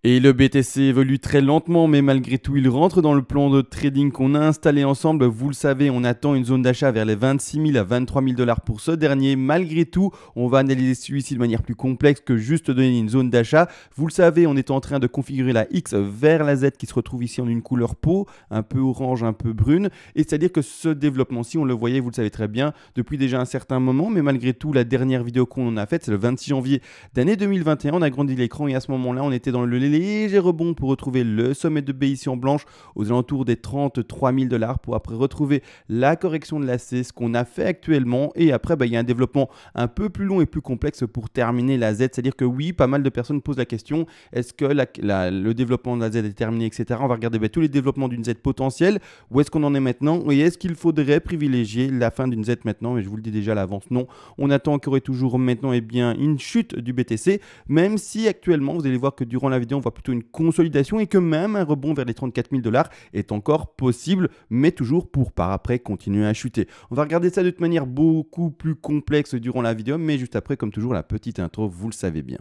Et le BTC évolue très lentement, mais malgré tout, il rentre dans le plan de trading qu'on a installé ensemble. Vous le savez, on attend une zone d'achat vers les 26 000 à 23 000 $ pour ce dernier. Malgré tout, on va analyser celui-ci de manière plus complexe que juste donner une zone d'achat. Vous le savez, on est en train de configurer la X vers la Z qui se retrouve ici en une couleur peau, un peu orange, un peu brune. Et c'est-à-dire que ce développement-ci, on le voyait, vous le savez très bien, depuis déjà un certain moment. Mais malgré tout, la dernière vidéo qu'on a faite, c'est le 26 janvier d'année 2021. On a grandi l'écran et à ce moment-là, on était dans le léger rebond pour retrouver le sommet de B ici en blanche aux alentours des 33 000 $ pour après retrouver la correction de la C, ce qu'on a fait actuellement. Et après, il y a un développement un peu plus long et plus complexe pour terminer la Z. C'est-à-dire que oui, pas mal de personnes posent la question, est-ce que le développement de la Z est terminé, etc. On va regarder tous les développements d'une Z potentielle. Où est-ce qu'on en est maintenant? Et est-ce qu'il faudrait privilégier la fin d'une Z maintenant? Mais je vous le dis déjà à l'avance, non. On attend qu'il y aurait toujours maintenant une chute du BTC, même si actuellement, vous allez voir que durant la vidéo, on voit plutôt une consolidation et que même un rebond vers les 34 000 $ est encore possible, mais toujours pour par après continuer à chuter. On va regarder ça de manière beaucoup plus complexe durant la vidéo, mais juste après, comme toujours, la petite intro, vous le savez bien.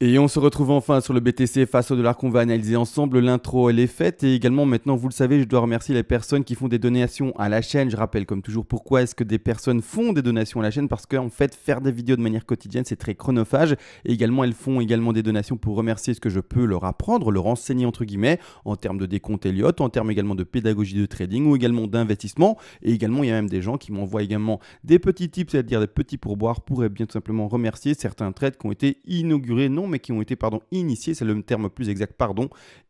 Et on se retrouve enfin sur le BTC face au dollar qu'on va analyser ensemble. L'intro, elle est faite. Et également, maintenant, vous le savez, je dois remercier les personnes qui font des donations à la chaîne. Je rappelle, comme toujours, pourquoi est-ce que des personnes font des donations à la chaîne? Parce qu'en fait, faire des vidéos de manière quotidienne, c'est très chronophage. Et également, elles font également des donations pour remercier ce que je peux leur apprendre, leur enseigner, entre guillemets, en termes de décompte Elliott, en termes également de pédagogie de trading ou également d'investissement. Et également, il y a même des gens qui m'envoient également des petits tips, c'est-à-dire des petits pourboires pour bien tout simplement remercier certains trades qui ont été inaugurés, non, mais qui ont été initiés, c'est le terme plus exact,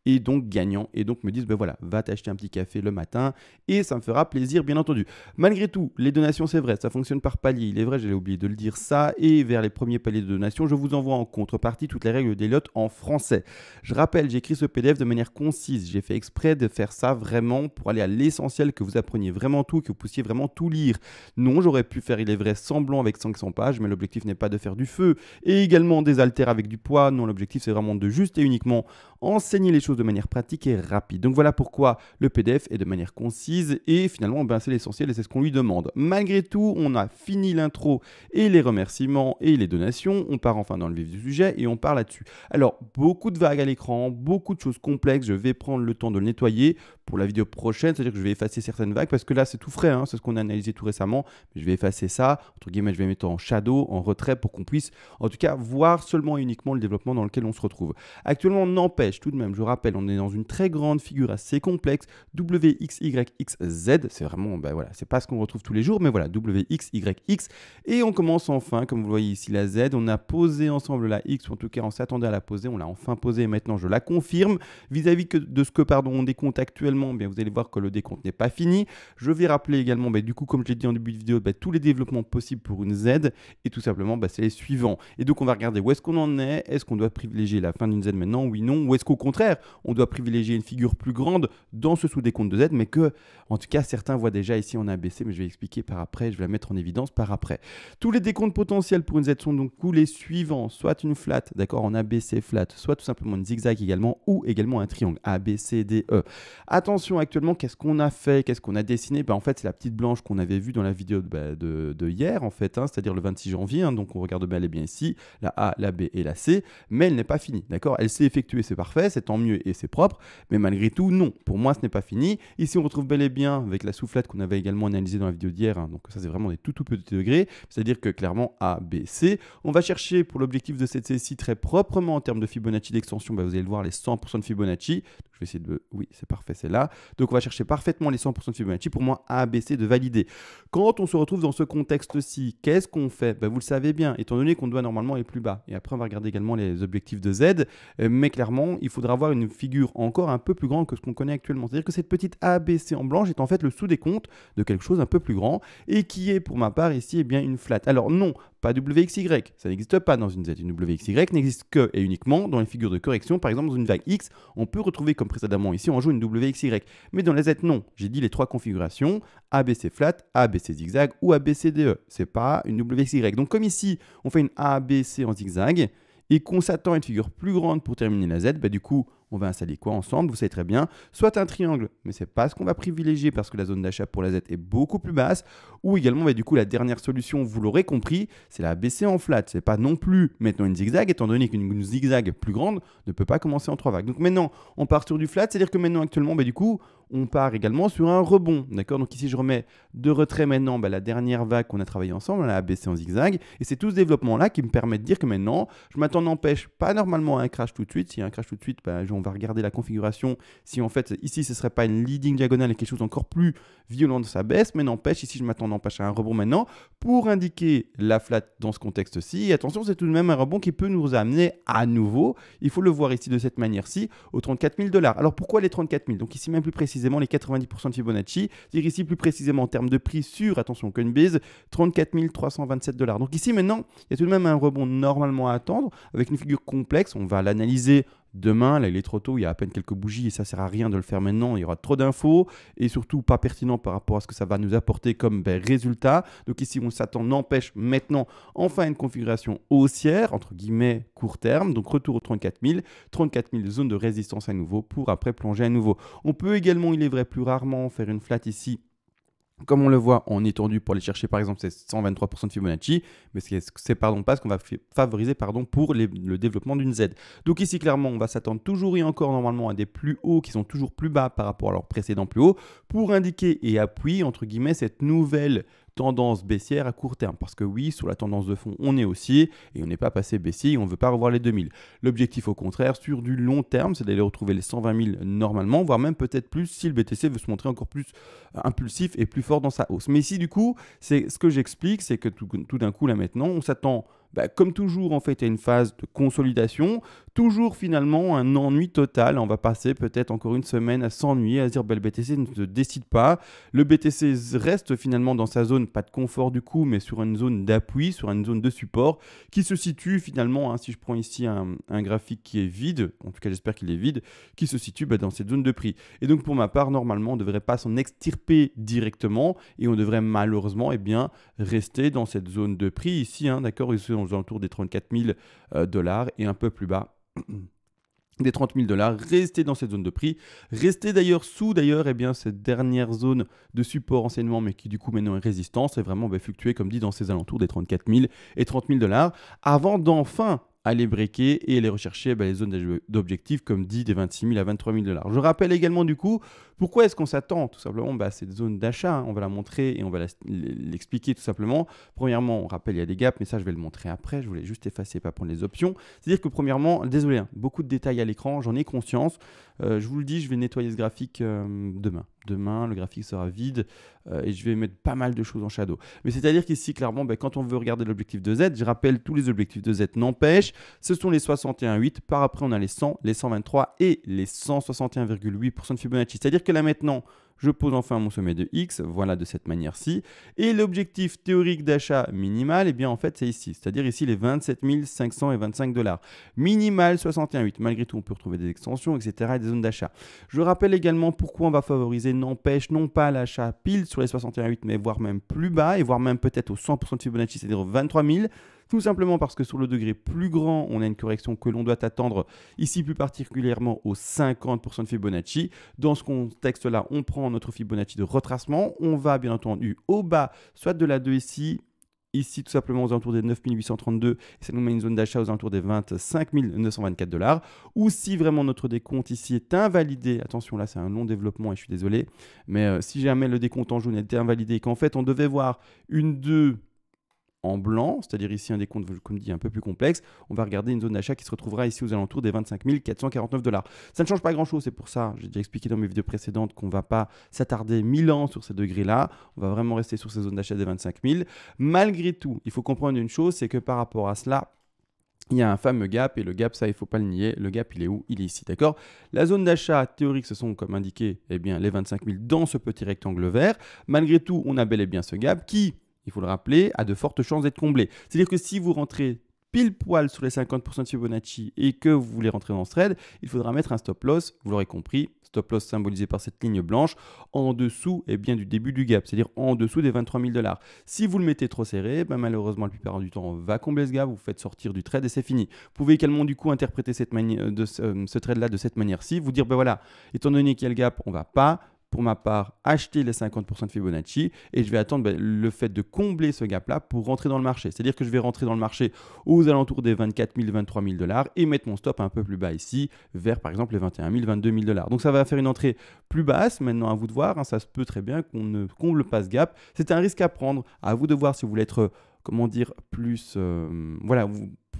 et donc gagnants, et donc me disent, ben voilà, va t'acheter un petit café le matin, et ça me fera plaisir, bien entendu. Malgré tout, les donations, c'est vrai, ça fonctionne par palier, il est vrai, j'avais oublié de le dire ça, et vers les premiers paliers de donation, je vous envoie en contrepartie toutes les règles d'Elliott en français. Je rappelle, j'ai écrit ce PDF de manière concise, j'ai fait exprès de faire ça vraiment pour aller à l'essentiel, que vous appreniez vraiment tout, que vous puissiez vraiment tout lire. Non, j'aurais pu faire, il est vrai, semblant avec 500 pages, mais l'objectif n'est pas de faire du feu, et également des haltères avec du poids. Non, l'objectif, c'est vraiment de juste et uniquement enseigner les choses de manière pratique et rapide. Donc voilà pourquoi le PDF est de manière concise et finalement, c'est l'essentiel et c'est ce qu'on lui demande. Malgré tout, on a fini l'intro et les remerciements et les donations. On part enfin dans le vif du sujet et on part là-dessus. Alors, beaucoup de vagues à l'écran, beaucoup de choses complexes. Je vais prendre le temps de le nettoyer pour la vidéo prochaine, c'est-à-dire que je vais effacer certaines vagues parce que là, c'est tout frais, c'est ce qu'on a analysé tout récemment. Mais je vais effacer ça, entre guillemets, je vais mettre en shadow, en retrait pour qu'on puisse, en tout cas, voir seulement et uniquement le développement dans lequel on se retrouve. Actuellement, on n'empêche tout de même, je rappelle, on est dans une très grande figure assez complexe, WXYXZ, c'est vraiment, voilà, c'est pas ce qu'on retrouve tous les jours, mais voilà, WXYX, et on commence enfin, comme vous le voyez ici, la Z, on a posé ensemble la X, ou en tout cas, on s'attendait à la poser, on l'a enfin posée, et maintenant, je la confirme, vis-à-vis de ce que, on décompte actuellement, vous allez voir que le décompte n'est pas fini. Je vais rappeler également, du coup, comme j'ai dit en début de vidéo, tous les développements possibles pour une Z, et tout simplement, c'est les suivants. Et donc, on va regarder où est-ce qu'on en est, est-ce qu'on doit privilégier la fin d'une Z maintenant, oui, non, ou est-ce qu'au contraire, on doit privilégier une figure plus grande dans ce sous-décompte de Z, mais que, en tout cas, certains voient déjà ici en ABC, mais je vais expliquer par après, je vais la mettre en évidence par après. Tous les décomptes potentiels pour une Z sont donc les suivants, soit une flat, d'accord, en ABC flat, soit tout simplement une zigzag également, ou également un triangle, A, B, C, D, E. Attention, actuellement, qu'est-ce qu'on a fait, qu'est-ce qu'on a dessiné? En fait, c'est la petite blanche qu'on avait vue dans la vidéo de hier, en fait, c'est-à-dire le 26 janvier, donc on regarde bien, elle est bien ici, la A, la B et la C, mais elle n'est pas finie, d'accord? Elle s'est effectuée, c'est parfait, c'est tant mieux et c'est propre, mais malgré tout, non, pour moi, ce n'est pas fini. Ici, on retrouve bel et bien avec la soufflette qu'on avait également analysée dans la vidéo d'hier, donc ça, c'est vraiment des tout petits degrés, c'est-à-dire que clairement, A, B, C, on va chercher pour l'objectif de cette C-ci très proprement en termes de Fibonacci d'extension, vous allez le voir, les 100% de Fibonacci, je vais essayer de, oui, c'est parfait, c'est là, donc on va chercher parfaitement les 100% de Fibonacci, pour moi, A, B, C de valider. Quand on se retrouve dans ce contexte-ci, qu'est-ce qu'on fait? Vous le savez bien, étant donné qu'on doit normalement aller plus bas, et après, on va regarder également les objectifs de Z, mais clairement, il faudra avoir une figure encore un peu plus grande que ce qu'on connaît actuellement. C'est-à-dire que cette petite ABC en blanche est en fait le sous-décompte de quelque chose un peu plus grand et qui est, pour ma part, ici, une flat. Alors non, pas WXY, ça n'existe pas dans une Z. Une WXY n'existe que et uniquement dans les figures de correction. Par exemple, dans une vague X, on peut retrouver comme précédemment ici, on joue une WXY. Mais dans la Z, non. J'ai dit les trois configurations, ABC flat, ABC zigzag ou ABCDE. C'est pas une WXY. Donc comme ici, on fait une ABC en zigzag, et qu'on s'attend à une figure plus grande pour terminer la Z, du coup, On va installer quoi ensemble? Vous savez très bien, soit un triangle, mais c'est pas ce qu'on va privilégier parce que la zone d'achat pour la Z est beaucoup plus basse, ou également, du coup, la dernière solution, vous l'aurez compris, c'est la baisser en flat. C'est pas non plus maintenant une zigzag, étant donné qu'une zigzag plus grande ne peut pas commencer en 3 vagues. Donc maintenant, on part sur du flat, c'est-à-dire que maintenant, actuellement, du coup, on part également sur un rebond. D'accord? Donc ici, je remets de retrait maintenant la dernière vague qu'on a travaillé ensemble, on l'a baissé en zigzag. Et c'est tout ce développement-là qui me permet de dire que maintenant, je m'attends n'empêche pas normalement à un crash tout de suite. S'il y a un crash tout de suite, on va regarder la configuration. Si en fait, ici, ce ne serait pas une leading diagonale et quelque chose encore plus violent de sa baisse, mais n'empêche, ici, je m'attends n'empêche à un rebond maintenant pour indiquer la flat dans ce contexte-ci. Et attention, c'est tout de même un rebond qui peut nous amener à nouveau, il faut le voir ici de cette manière-ci, aux 34 000 $. Alors pourquoi les 34 000? Donc ici, même plus précisément, les 90% de Fibonacci, c'est-à-dire ici plus précisément en termes de prix sur, attention, Coinbase, 34 327 $. Donc ici maintenant, il y a tout de même un rebond normalement à attendre avec une figure complexe, on va l'analyser demain, là il est trop tôt, il y a à peine quelques bougies et ça ne sert à rien de le faire maintenant, il y aura trop d'infos et surtout pas pertinent par rapport à ce que ça va nous apporter comme résultat. Donc ici on s'attend, n'empêche maintenant enfin une configuration haussière, entre guillemets court terme, donc retour aux 34 000 zones de résistance à nouveau pour après plonger à nouveau. On peut également, il est vrai, plus rarement faire une flat ici, comme on le voit en étendu pour aller chercher par exemple ces 123% de Fibonacci, mais c'est pas ce qu'on va favoriser pour le développement d'une Z. Donc ici clairement on va s'attendre toujours et encore normalement à des plus hauts qui sont toujours plus bas par rapport à leur précédent plus haut pour indiquer et appuyer entre guillemets cette nouvelle tendance baissière à court terme. Parce que oui, sur la tendance de fond, on est haussier et on n'est pas passé baissier et on ne veut pas revoir les 2000. L'objectif au contraire, sur du long terme, c'est d'aller retrouver les 120 000 normalement, voire même peut-être plus si le BTC veut se montrer encore plus impulsif et plus fort dans sa hausse. Mais ici, du coup, c'est ce que j'explique, c'est que tout d'un coup, là maintenant, on s'attend comme toujours en fait à une phase de consolidation, toujours finalement un ennui total. On va passer peut-être encore une semaine à s'ennuyer, à se dire le BTC ne se décide pas. Le BTC reste finalement dans sa zone, pas de confort du coup, mais sur une zone d'appui, sur une zone de support qui se situe finalement, si je prends ici un graphique qui est vide, en tout cas j'espère qu'il est vide, qui se situe dans cette zone de prix. Et donc pour ma part, normalement on ne devrait pas s'en extirper directement et on devrait malheureusement rester dans cette zone de prix ici, d'accord, ici aux alentours des 34 000 $ et un peu plus bas des 30 000 $, rester dans cette zone de prix, rester d'ailleurs sous cette dernière zone de support enseignement mais qui du coup maintenant est résistance et vraiment fluctuer comme dit dans ces alentours des 34 000 et 30 000 $ avant d'enfin aller breaker et aller rechercher les zones d'objectifs comme dit des 26 000 à 23 000 $. Je rappelle également du coup pourquoi est-ce qu'on s'attend tout simplement à cette zone d'achat, on va la montrer et on va l'expliquer tout simplement. Premièrement, on rappelle il y a des gaps mais ça je vais le montrer après, je voulais juste effacer pas prendre les options. C'est-à-dire que premièrement, désolé, beaucoup de détails à l'écran, j'en ai conscience. Je vous le dis, je vais nettoyer ce graphique demain. Demain, le graphique sera vide et je vais mettre pas mal de choses en shadow. Mais c'est-à-dire qu'ici, clairement, quand on veut regarder l'objectif de Z, je rappelle tous les objectifs de Z n'empêche, ce sont les 61,8. Par après, on a les 100, les 123 et les 161,8% de Fibonacci. C'est-à-dire que là maintenant, je pose enfin mon sommet de X, voilà de cette manière-ci. Et l'objectif théorique d'achat minimal, en fait, c'est ici. C'est-à-dire ici les 27 525 $. Minimal 61,8. Malgré tout, on peut retrouver des extensions, etc. et des zones d'achat. Je rappelle également pourquoi on va favoriser, n'empêche, non pas l'achat pile sur les 61,8, mais voire même plus bas, et voire même peut-être au 100% de Fibonacci, c'est-à-dire 23 000. Tout simplement parce que sur le degré plus grand, on a une correction que l'on doit attendre, ici plus particulièrement aux 50% de Fibonacci. Dans ce contexte-là, on prend notre Fibonacci de retracement. On va bien entendu au bas, soit de la 2 ici tout simplement aux alentours des 9 832, et ça nous met une zone d'achat aux alentours des 25 924 $. Ou si vraiment notre décompte ici est invalidé, attention là c'est un long développement et je suis désolé, mais si jamais le décompte en jaune était invalidé et qu'en fait on devait voir une 2 en blanc, c'est-à-dire ici un décompte, comme dit, un peu plus complexe, on va regarder une zone d'achat qui se retrouvera ici aux alentours des 25 449 $. Ça ne change pas grand-chose, c'est pour ça, j'ai déjà expliqué dans mes vidéos précédentes qu'on ne va pas s'attarder 1000 ans sur ces degrés-là, on va vraiment rester sur ces zones d'achat des 25 000. Malgré tout, il faut comprendre une chose, c'est que par rapport à cela, il y a un fameux gap, et le gap, ça, il ne faut pas le nier. Le gap, il est où? Il est ici, d'accord? La zone d'achat théorique, ce sont, comme indiqué, les 25 000 dans ce petit rectangle vert. Malgré tout, on a bel et bien ce gap qui, il faut le rappeler, a de fortes chances d'être comblé. C'est-à-dire que si vous rentrez pile poil sur les 50% de Fibonacci et que vous voulez rentrer dans ce trade, il faudra mettre un stop loss, vous l'aurez compris, stop loss symbolisé par cette ligne blanche, en dessous bien, du début du gap, c'est-à-dire en dessous des 23 000 $. Si vous le mettez trop serré, malheureusement la plupart du temps on va combler ce gap, vous faites sortir du trade et c'est fini. Vous pouvez également du coup interpréter ce trade-là de cette manière-ci, vous dire voilà, étant donné qu'il y a le gap, on ne va pas, pour ma part, acheter les 50% de Fibonacci et je vais attendre le fait de combler ce gap-là pour rentrer dans le marché. C'est-à-dire que je vais rentrer dans le marché aux alentours des 24 000, 23 000 $ et mettre mon stop un peu plus bas ici, vers par exemple les 21 000, 22 000 $. Donc ça va faire une entrée plus basse. Maintenant, à vous de voir, ça se peut très bien qu'on ne comble pas ce gap. C'est un risque à prendre. À vous de voir si vous voulez être, comment dire, plus,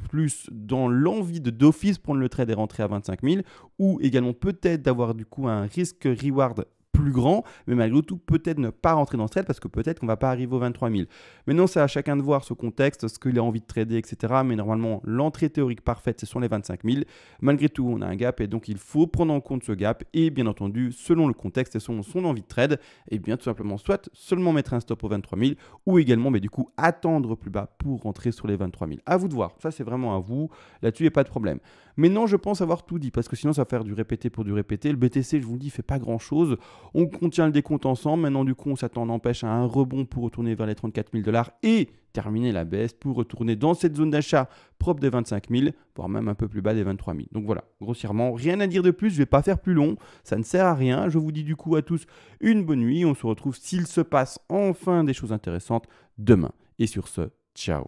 plus dans l'envie d'office prendre le trade et rentrer à 25 000 ou également peut-être d'avoir du coup un risque-reward plus grand, mais malgré tout, peut-être ne pas rentrer dans ce trade parce que peut-être qu'on ne va pas arriver aux 23 000. Maintenant, c'est à chacun de voir ce contexte, ce qu'il a envie de trader, etc. Mais normalement, l'entrée théorique parfaite, ce sont les 25 000. Malgré tout, on a un gap et donc il faut prendre en compte ce gap et bien entendu, selon le contexte et selon son envie de trade, et bien tout simplement soit seulement mettre un stop aux 23 000 ou également, mais du coup, attendre plus bas pour rentrer sur les 23 000. À vous de voir, ça c'est vraiment à vous. Là-dessus, il n'y a pas de problème. Mais non, je pense avoir tout dit parce que sinon, ça va faire du répété pour du répété. Le BTC, je vous le dis, fait pas grand-chose. On contient le décompte ensemble. Maintenant, du coup, on s'attend, empêche à un rebond pour retourner vers les 34 000 $ et terminer la baisse pour retourner dans cette zone d'achat propre des 25 000, voire même un peu plus bas des 23 000. Donc voilà, grossièrement, rien à dire de plus. Je ne vais pas faire plus long. Ça ne sert à rien. Je vous dis du coup à tous une bonne nuit. On se retrouve s'il se passe enfin des choses intéressantes demain. Et sur ce, ciao.